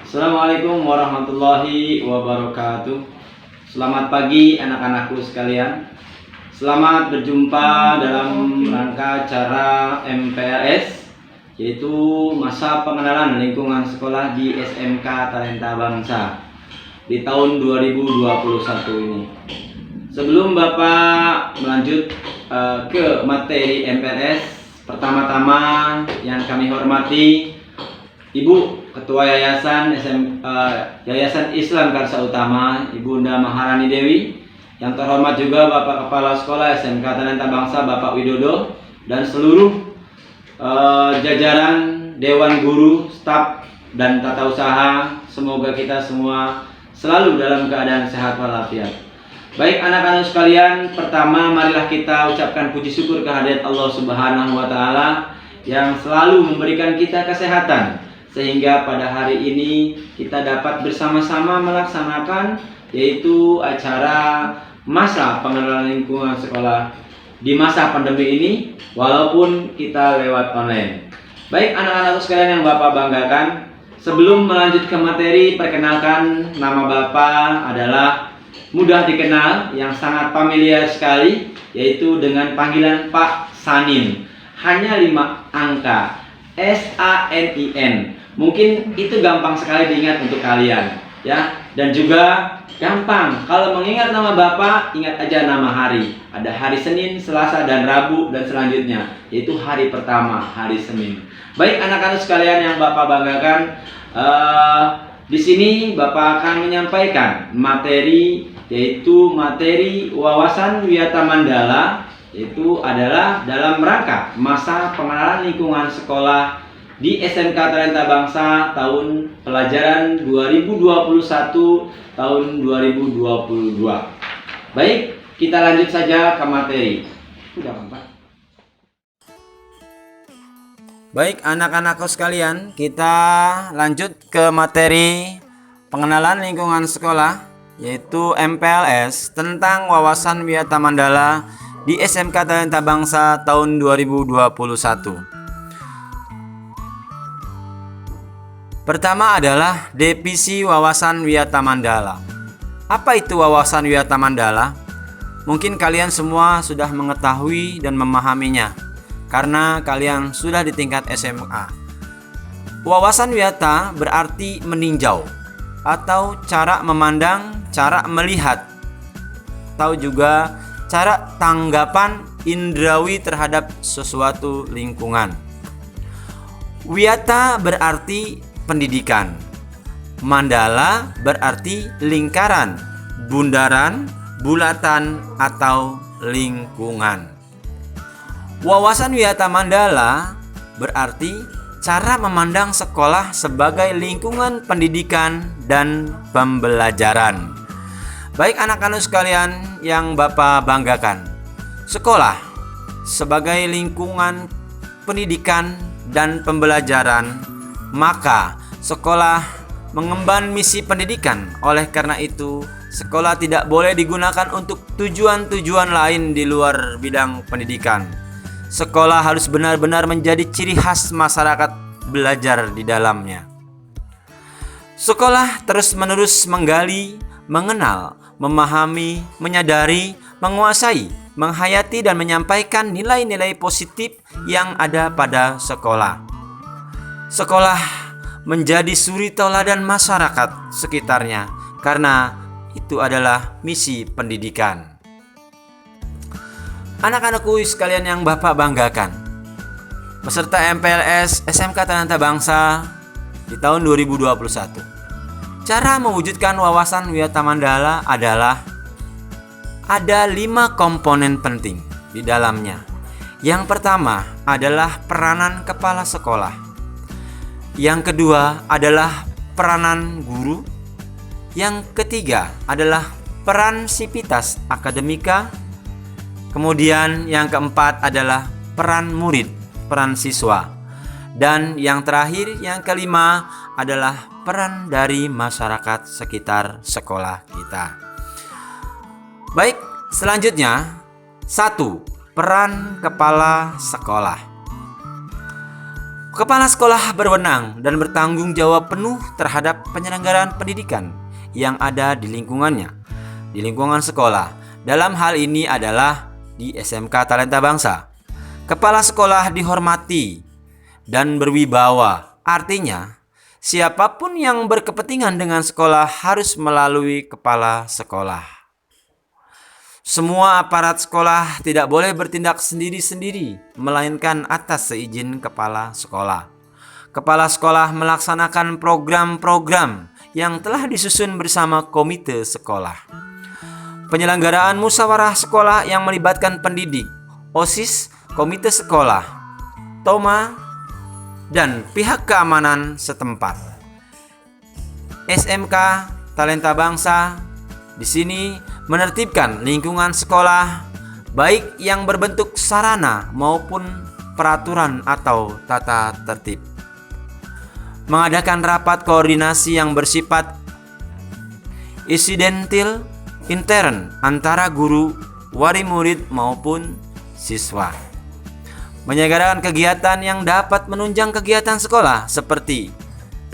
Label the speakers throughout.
Speaker 1: Assalamualaikum warahmatullahi wabarakatuh. Selamat pagi anak-anakku sekalian. Selamat berjumpa dalam rangka acara MPLS, yaitu masa pengenalan lingkungan sekolah di SMK Talenta Bangsa di tahun 2021 ini. Sebelum Bapak melanjut ke materi MPLS, pertama-tama yang kami hormati Ibu Ketua Yayasan Yayasan Islam Karsa Utama, Ibunda Maharani Dewi. Yang terhormat juga Bapak Kepala Sekolah SMK Talenta Bangsa, Bapak Widodo, dan seluruh jajaran Dewan Guru, staf, dan tata usaha. Semoga kita semua selalu dalam keadaan sehat walafiat. Baik anak-anak sekalian, pertama marilah kita ucapkan puji syukur kehadirat Allah Subhanahu wa Ta'ala yang selalu memberikan kita kesehatan, sehingga pada hari ini kita dapat bersama-sama melaksanakan yaitu acara masa pengenalan lingkungan sekolah di masa pandemi ini, walaupun kita lewat online. Baik anak-anak sekalian yang Bapak banggakan, sebelum melanjut ke materi, perkenalkan, nama Bapak adalah mudah dikenal, yang sangat familiar sekali, yaitu dengan panggilan Pak Sanin. Hanya 5 angka, SANIN. Mungkin itu gampang sekali diingat untuk kalian, ya. Dan juga gampang kalau mengingat nama Bapak, ingat aja nama hari. Ada hari Senin, Selasa, dan Rabu, dan selanjutnya yaitu hari pertama, hari Senin. Baik anak-anak sekalian yang Bapak banggakan, di sini Bapak akan menyampaikan materi, yaitu materi wawasan Wiyata Mandala, yaitu adalah dalam rangka masa pengenalan lingkungan sekolah di SMK Talenta Bangsa tahun pelajaran 2021 tahun 2022. Baik, kita lanjut saja ke materi. Udah, Pak. Baik anak-anakku sekalian, kita lanjut ke materi pengenalan lingkungan sekolah, yaitu MPLS, tentang wawasan Wiyata Mandala di SMK Talenta Bangsa tahun 2021. Pertama adalah definisi wawasan Wiyata Mandala. Apa itu wawasan Wiyata Mandala? Mungkin kalian semua sudah mengetahui dan memahaminya karena kalian sudah di tingkat SMA. Wawasan Wiyata berarti meninjau atau cara memandang, cara melihat, atau juga cara tanggapan indrawi terhadap sesuatu lingkungan. Wiyata berarti pendidikan. Mandala berarti lingkaran, bundaran, bulatan, atau lingkungan. Wawasan Wiyata Mandala berarti cara memandang sekolah sebagai lingkungan pendidikan dan pembelajaran. Baik anak-anak sekalian yang Bapak banggakan, sekolah sebagai lingkungan pendidikan dan pembelajaran, maka sekolah mengemban misi pendidikan. Oleh karena itu, sekolah tidak boleh digunakan untuk tujuan-tujuan lain di luar bidang pendidikan. Sekolah harus benar-benar menjadi ciri khas masyarakat belajar di dalamnya. Sekolah terus-menerus menggali, mengenal, memahami, menyadari, menguasai, menghayati, dan menyampaikan nilai-nilai positif yang ada pada sekolah. Sekolah menjadi suri tauladan masyarakat sekitarnya karena itu adalah misi pendidikan. Anak-anakku sekalian yang Bapak banggakan, peserta MPLS SMK Talenta Bangsa di tahun 2021. Cara mewujudkan wawasan Wiyata Mandala adalah ada 5 komponen penting di dalamnya. Yang pertama adalah peranan kepala sekolah. Yang kedua adalah peranan guru. Yang ketiga adalah peran sivitas akademika. Kemudian yang keempat adalah peran murid, peran siswa. Dan yang terakhir, yang kelima adalah peran dari masyarakat sekitar sekolah kita. Baik, selanjutnya 1.
Speaker 2: Peran kepala sekolah. Kepala sekolah berwenang dan bertanggung jawab penuh terhadap penyelenggaraan pendidikan yang ada di lingkungannya, di lingkungan sekolah. Dalam hal ini adalah di SMK Talenta Bangsa. Kepala sekolah dihormati dan berwibawa. Artinya, siapapun yang berkepentingan dengan sekolah harus melalui kepala sekolah. Semua aparat sekolah tidak boleh bertindak sendiri-sendiri, melainkan atas seizin kepala sekolah. Kepala sekolah melaksanakan program-program yang telah disusun bersama komite sekolah. Penyelenggaraan musyawarah sekolah yang melibatkan pendidik, OSIS, komite sekolah, TOMA, dan pihak keamanan setempat. SMK Talenta Bangsa di sini menertibkan lingkungan sekolah, baik yang berbentuk sarana maupun peraturan atau tata tertib. Mengadakan rapat koordinasi yang bersifat insidentil intern antara guru, wali murid maupun siswa. Menyelenggarakan kegiatan yang dapat menunjang kegiatan sekolah seperti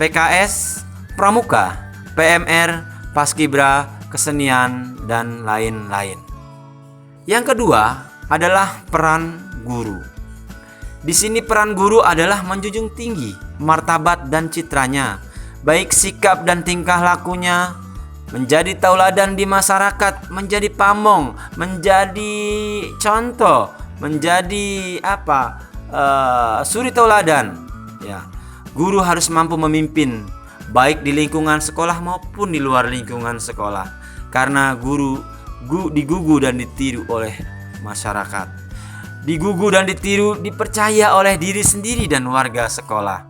Speaker 2: PKS, Pramuka, PMR, Paskibra, kesenian, dan lain-lain. Yang kedua adalah peran guru. Di sini peran guru adalah menjunjung tinggi martabat dan citranya, baik sikap dan tingkah lakunya, menjadi tauladan di masyarakat, menjadi pamong, menjadi contoh, menjadi suri tauladan. Ya, guru harus mampu memimpin baik di lingkungan sekolah maupun di luar lingkungan sekolah. Karena guru digugu dan ditiru oleh masyarakat. Digugu dan ditiru dipercaya oleh diri sendiri dan warga sekolah.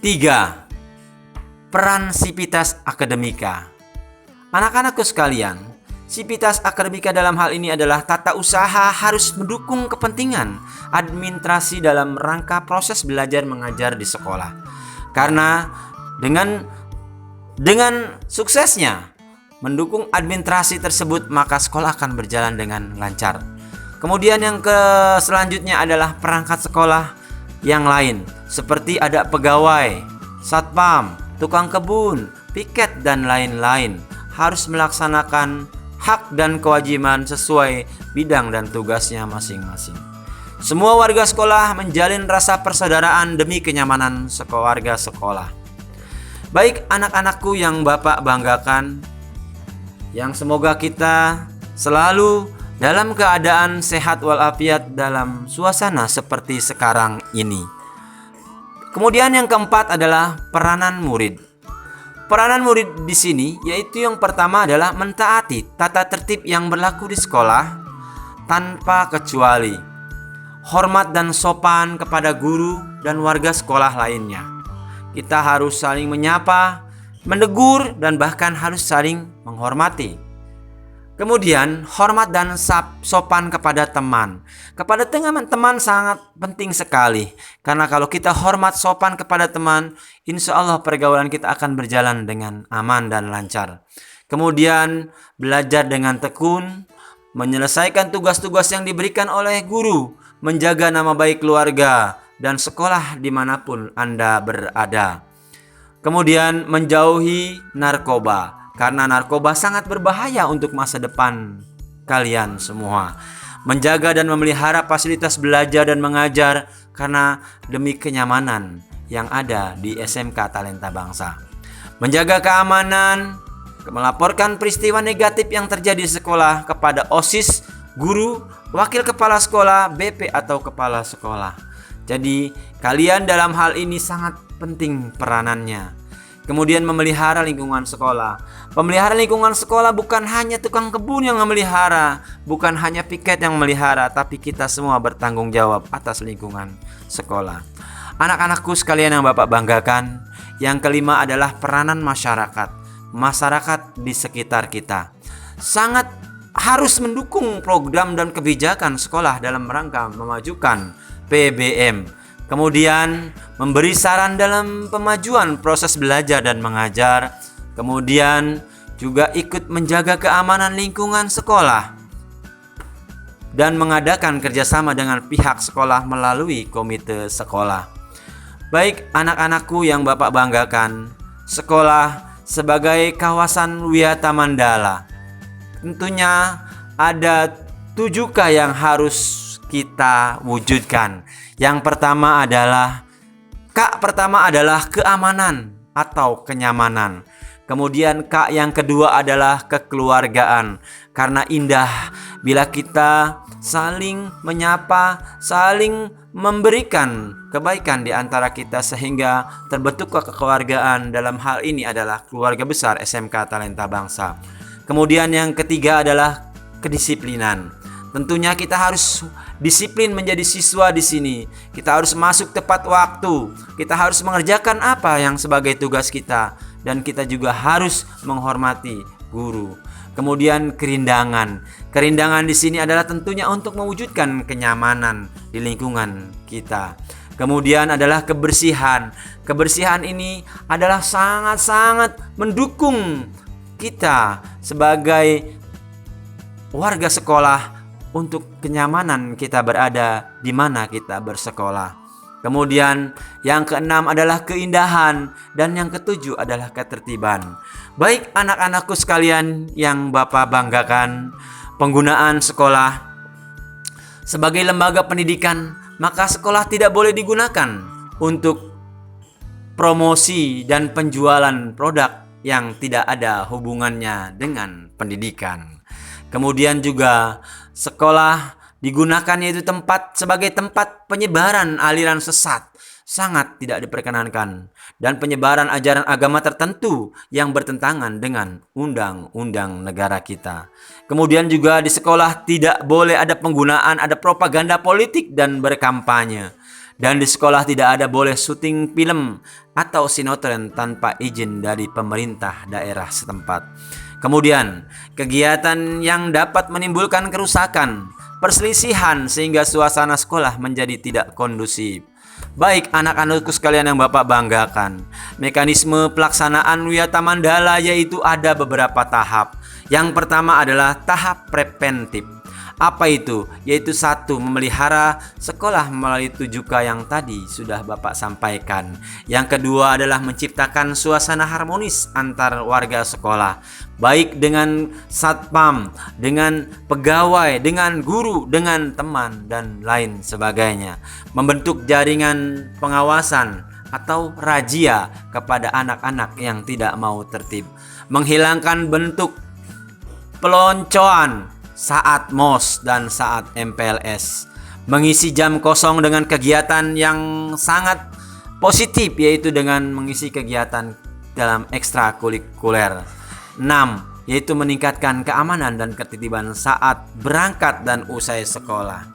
Speaker 2: 3. Peran sivitas akademika. Anak-anakku sekalian, sivitas akademika dalam hal ini adalah tata usaha harus mendukung kepentingan administrasi dalam rangka proses belajar mengajar di sekolah. Karena dengan suksesnya mendukung administrasi tersebut, maka sekolah akan berjalan dengan lancar. Kemudian yang selanjutnya adalah perangkat sekolah yang lain, seperti ada pegawai, satpam, tukang kebun, piket, dan lain-lain, harus melaksanakan hak dan kewajiban sesuai bidang dan tugasnya masing-masing. Semua warga sekolah menjalin rasa persaudaraan demi kenyamanan warga sekolah. Baik anak-anakku yang Bapak banggakan, yang semoga kita selalu dalam keadaan sehat walafiat dalam suasana seperti sekarang ini. Kemudian yang keempat adalah peranan murid. Peranan murid di sini yaitu yang pertama adalah mentaati tata tertib yang berlaku di sekolah tanpa kecuali. Hormat dan sopan kepada guru dan warga sekolah lainnya. Kita harus saling menyapa, menegur, dan bahkan harus saling menghormati. Kemudian, hormat dan sopan kepada teman. Kepada teman sangat penting sekali. Karena kalau kita hormat sopan kepada teman, insya Allah pergaulan kita akan berjalan dengan aman dan lancar. Kemudian, belajar dengan tekun, menyelesaikan tugas-tugas yang diberikan oleh guru, menjaga nama baik keluarga dan sekolah dimanapun Anda berada. Kemudian menjauhi narkoba, karena narkoba sangat berbahaya untuk masa depan kalian semua. Menjaga dan memelihara fasilitas belajar dan mengajar, karena demi kenyamanan yang ada di SMK Talenta Bangsa. Menjaga keamanan, melaporkan peristiwa negatif yang terjadi di sekolah kepada OSIS, guru, wakil kepala sekolah, BP atau kepala sekolah. Jadi kalian dalam hal ini sangat penting peranannya. Kemudian memelihara lingkungan sekolah. Pemelihara lingkungan sekolah bukan hanya tukang kebun yang memelihara, bukan hanya piket yang memelihara, tapi kita semua bertanggung jawab atas lingkungan sekolah. Anak-anakku sekalian yang Bapak banggakan, yang kelima adalah peranan masyarakat. Masyarakat di sekitar kita sangat harus mendukung program dan kebijakan sekolah dalam rangka memajukan PBM. Kemudian memberi saran dalam pemajuan proses belajar dan mengajar. Kemudian juga ikut menjaga keamanan lingkungan sekolah. dan mengadakan kerjasama dengan pihak sekolah melalui komite sekolah. Baik anak-anakku yang Bapak banggakan, sekolah sebagai kawasan wisata Mandala tentunya ada 7K yang harus kita wujudkan. Yang pertama adalah keamanan atau kenyamanan. Kemudian K yang kedua adalah kekeluargaan. Karena indah bila kita saling menyapa, saling memberikan kebaikan di antara kita sehingga terbentuk kekeluargaan. Dalam hal ini adalah keluarga besar SMK Talenta Bangsa. Kemudian yang ketiga adalah kedisiplinan. Tentunya kita harus disiplin menjadi siswa di sini. Kita harus masuk tepat waktu. Kita harus mengerjakan apa yang sebagai tugas kita, dan kita juga harus menghormati guru. Kemudian kerindangan. Kerindangan di sini adalah tentunya untuk mewujudkan kenyamanan di lingkungan kita. Kemudian adalah kebersihan. Kebersihan ini adalah sangat-sangat mendukung kita sebagai warga sekolah untuk kenyamanan kita berada di mana kita bersekolah. Kemudian yang keenam adalah keindahan, dan yang ketujuh adalah ketertiban. Baik anak-anakku sekalian yang Bapak banggakan, penggunaan sekolah sebagai lembaga pendidikan, maka sekolah tidak boleh digunakan untuk promosi dan penjualan produk yang tidak ada hubungannya dengan pendidikan. Kemudian juga sekolah digunakan yaitu sebagai tempat penyebaran aliran sesat, sangat tidak diperkenankan, dan penyebaran ajaran agama tertentu yang bertentangan dengan undang-undang negara kita. Kemudian juga di sekolah tidak boleh ada propaganda politik dan berkampanye. Dan di sekolah tidak ada boleh syuting film atau sinetron tanpa izin dari pemerintah daerah setempat. Kemudian, kegiatan yang dapat menimbulkan kerusakan, perselisihan sehingga suasana sekolah menjadi tidak kondusif. Baik anak-anakku sekalian yang Bapak banggakan, mekanisme pelaksanaan Wisata Mandala yaitu ada beberapa tahap. Yang pertama adalah tahap preventif. Apa itu? Yaitu 1. Memelihara sekolah melalui 7K yang tadi sudah Bapak sampaikan. Yang kedua adalah menciptakan suasana harmonis antar warga sekolah, baik dengan satpam, dengan pegawai, dengan guru, dengan teman, dan lain sebagainya. Membentuk jaringan pengawasan atau razia kepada anak-anak yang tidak mau tertib. Menghilangkan bentuk peloncoan saat MOS dan saat MPLS. Mengisi jam kosong dengan kegiatan yang sangat positif, yaitu dengan mengisi kegiatan dalam ekstrakurikuler. 6. Yaitu meningkatkan keamanan dan ketertiban saat berangkat dan usai sekolah.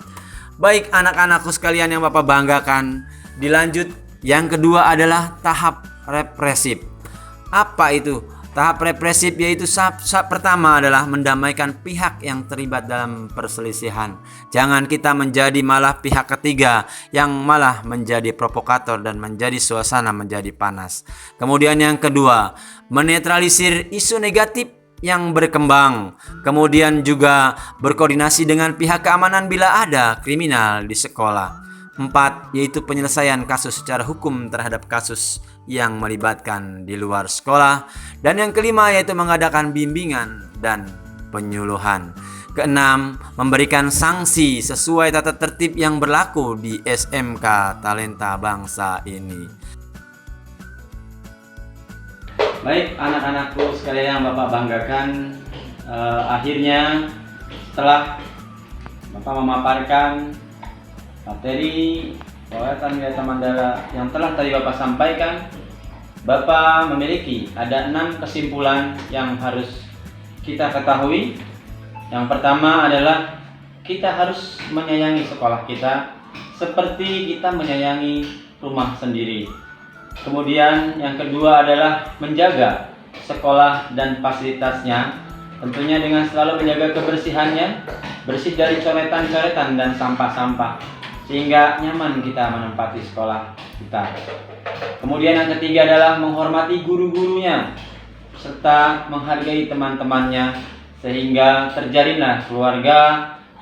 Speaker 2: Baik anak-anakku sekalian yang Bapak banggakan, dilanjut yang kedua adalah tahap represif. Apa itu? Tahap represif yaitu pertama adalah mendamaikan pihak yang terlibat dalam perselisihan. Jangan kita menjadi malah pihak ketiga yang malah menjadi provokator dan menjadi suasana menjadi panas. Kemudian yang kedua, menetralisir isu negatif yang berkembang. Kemudian juga berkoordinasi dengan pihak keamanan bila ada kriminal di sekolah. 4. Yaitu penyelesaian kasus secara hukum terhadap kasus yang melibatkan di luar sekolah. Dan yang kelima yaitu mengadakan bimbingan dan penyuluhan. Keenam, memberikan sanksi sesuai tata tertib yang berlaku di SMK Talenta Bangsa ini.
Speaker 1: Baik anak-anakku sekalian yang Bapak banggakan, akhirnya setelah Bapak memaparkan materi Wawasan Wisata Mandala yang telah tadi Bapak sampaikan, Bapak memiliki ada 6 kesimpulan yang harus kita ketahui. Yang pertama adalah kita harus menyayangi sekolah kita seperti kita menyayangi rumah sendiri. Kemudian yang kedua adalah menjaga sekolah dan fasilitasnya, tentunya dengan selalu menjaga kebersihannya, bersih dari coretan-coretan dan sampah-sampah, sehingga nyaman kita menempati sekolah kita. Kemudian yang ketiga adalah menghormati guru-gurunya serta menghargai teman-temannya, sehingga terjalinlah keluarga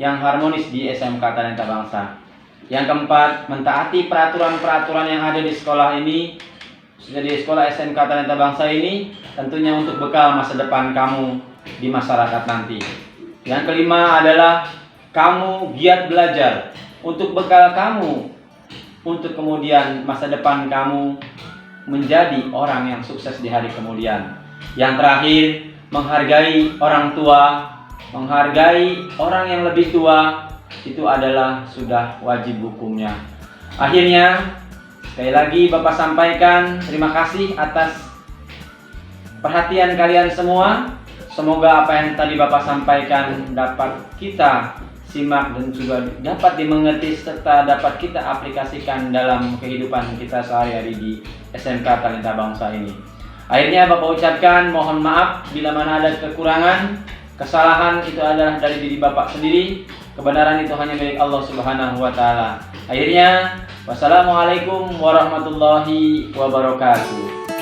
Speaker 1: yang harmonis di SMK Talenta Bangsa. Yang keempat, mentaati peraturan-peraturan yang ada di sekolah ini, di sekolah SMK Talenta Bangsa ini, tentunya untuk bekal masa depan kamu di masyarakat nanti. Yang kelima adalah kamu giat belajar untuk bekal kamu, untuk kemudian masa depan kamu menjadi orang yang sukses di hari kemudian. Yang terakhir, menghargai orang tua, menghargai orang yang lebih tua, itu adalah sudah wajib hukumnya. Akhirnya, sekali lagi Bapak sampaikan terima kasih atas perhatian kalian semua. Semoga apa yang tadi Bapak sampaikan dapat kita simak dan juga dapat dimengerti serta dapat kita aplikasikan dalam kehidupan kita sehari-hari di SMK Talenta Bangsa ini. Akhirnya Bapak ucapkan mohon maaf bila mana ada kekurangan, kesalahan itu adalah dari diri Bapak sendiri, kebenaran itu hanya milik Allah Subhanahu wa taala. Akhirnya wassalamualaikum warahmatullahi wabarakatuh.